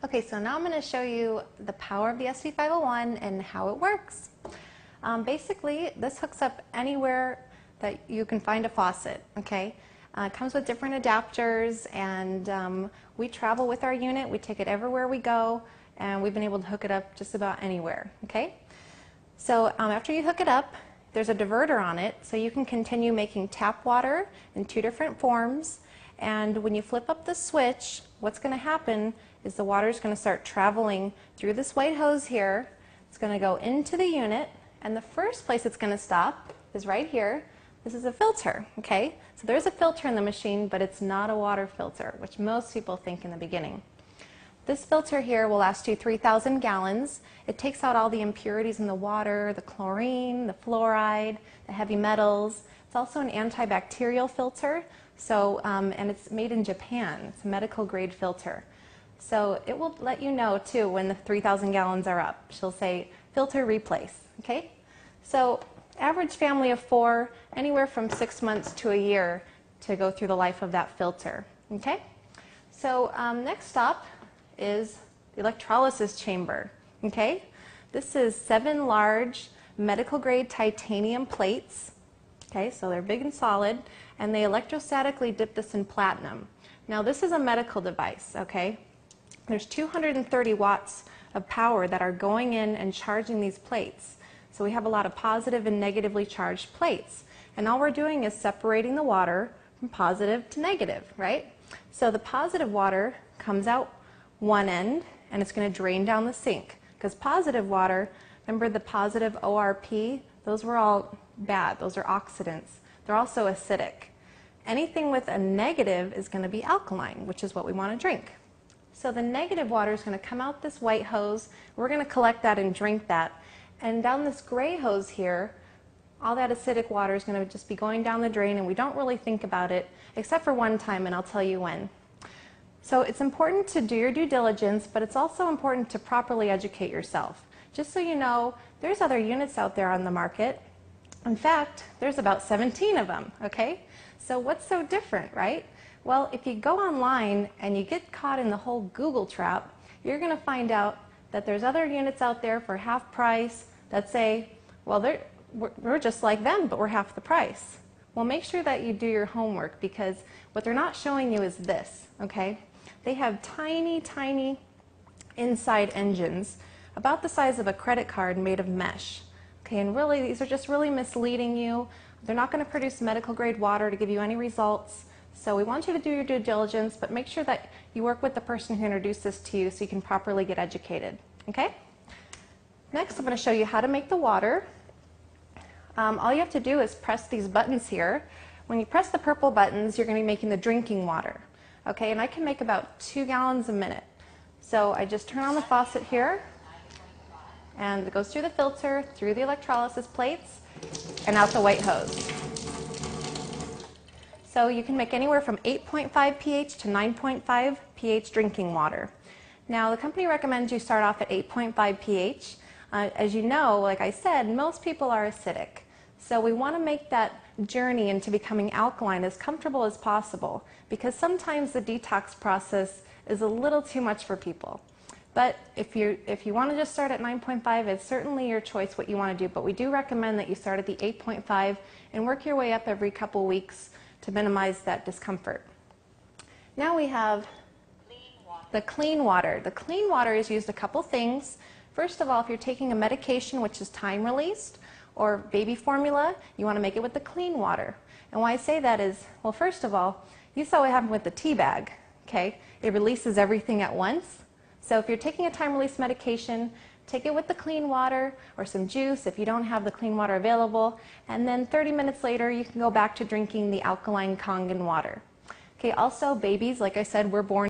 Okay, so now I'm going to show you the power of the SV501 and how it works. Basically, this hooks up anywhere that you can find a faucet, okay? It comes with different adapters, and we travel with our unit. We take it everywhere we go, and we've been able to hook it up just about anywhere, okay? So after you hook it up, there's a diverter on it, so you can continue making tap water in 2 different forms. And when you flip up the switch, what's going to happen is the water is going to start traveling through this white hose here. It's going to go into the unit, and the first place it's going to stop is right here. This is a filter, okay? So there's a filter in the machine, but it's not a water filter, which most people think in the beginning. This filter here will last you 3,000 gallons. It takes out all the impurities in the water, the chlorine, the fluoride, the heavy metals. It's also an antibacterial filter, so, and it's made in Japan. It's a medical grade filter. So it will let you know too when the 3,000 gallons are up. She'll say filter replace, okay? So average family of 4, anywhere from 6 months to a year to go through the life of that filter, okay? So next stop is the electrolysis chamber, okay? This is 7 large medical grade titanium plates, okay? So they're big and solid, and they electrostatically dip this in platinum. Now this is a medical device, okay? There's 230 watts of power that are going in and charging these plates. So we have a lot of positive and negatively charged plates. And all we're doing is separating the water from positive to negative, right? So the positive water comes out one end, and it's going to drain down the sink. Because positive water, remember the positive ORP, those were all bad. Those are oxidants. They're also acidic. Anything with a negative is going to be alkaline, which is what we want to drink. So the negative water is going to come out this white hose. We're going to collect that and drink that. And down this gray hose here, all that acidic water is going to just be going down the drain, and we don't really think about it, except for one time, and I'll tell you when. So it's important to do your due diligence, but it's also important to properly educate yourself. Just so you know, there's other units out there on the market. In fact, there's about 17 of them, okay? So what's so different, right? Well, if you go online and you get caught in the whole Google trap, you're going to find out that there's other units out there for half price that say, well, we're just like them, but we're half the price. Well, make sure that you do your homework, because what they're not showing you is this, okay? They have tiny, tiny inside engines about the size of a credit card made of mesh. Okay, and really, these are just really misleading you. They're not going to produce medical grade water to give you any results. So we want you to do your due diligence, but make sure that you work with the person who introduced this to you so you can properly get educated, okay? Next, I'm going to show you how to make the water. All you have to do is press these buttons here. When you press the purple buttons, you're going to be making the drinking water, okay? And I can make about 2 gallons a minute. So I just turn on the faucet here, and it goes through the filter, through the electrolysis plates, and out the white hose. So you can make anywhere from 8.5 pH to 9.5 pH drinking water. Now the company recommends you start off at 8.5 pH. As you know, like I said, most people are acidic. So we want to make that journey into becoming alkaline as comfortable as possible, because sometimes the detox process is a little too much for people. But if you want to just start at 9.5, it's certainly your choice what you want to do. But we do recommend that you start at the 8.5 and work your way up every couple weeks to minimize that discomfort. Now we have the clean water. The clean water is used a couple things. First of all, if you're taking a medication which is time released or baby formula, you want to make it with the clean water. And why I say that is, well, first of all, you saw what happened with the tea bag, okay? It releases everything at once. So if you're taking a time release medication, take it with the clean water or some juice if you don't have the clean water available, and then 30 minutes later you can go back to drinking the alkaline Kangen water. Okay, also babies, like I said, we're born